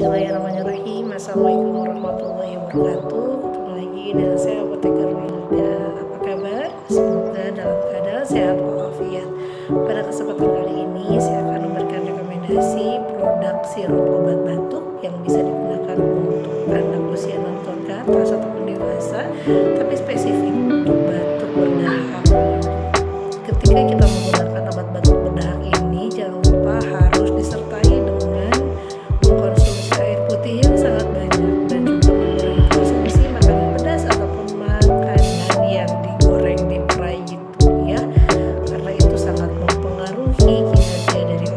Bismillahirrahmanirrahim. Assalamualaikum warahmatullahi wabarakatuh. Ketemu lagi dengan saya Apoteker Wilda. Apa kabar? Semoga dalam keadaan sehat walafiat. Pada kesempatan kali ini saya akan memberikan rekomendasi produk sirup obat batuk yang bisa digunakan untuk anak usia 6 tahun ke atas ataupun dewasa, tapi spesifik untuk batuk berdahak. Ketika kita menggunakan obat batuk berdahak ini, jangan lupa harus disertai dengan mengkonsumsi air putih yang sangat banyak dan juga mengurangi konsumsi makanan pedas ataupun makanan yang digoreng di fry gitu ya, karena itu sangat mempengaruhi kinerja dari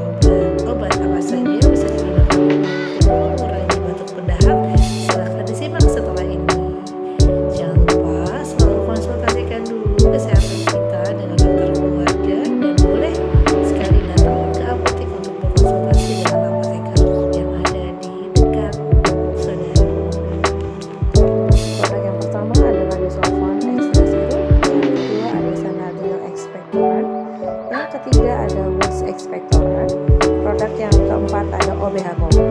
obat apa saja yang bisa digunakan untuk mengurangi batuk berdahak. Silahkan disimak setelah ini. Jangan lupa selalu konsultasikan dulu kesehatan kita dengan dokter keluarga dan boleh sekali datang ke apotek untuk berkonsultasi dengan apoteker yang ada di dekat saudara. Produk yang pertama adalah Desovan Extra Serum, yang kedua ada Sanadil Expectorant, yang ketiga ada Wax Expectorant, produk yang keempat ada OBH Combo.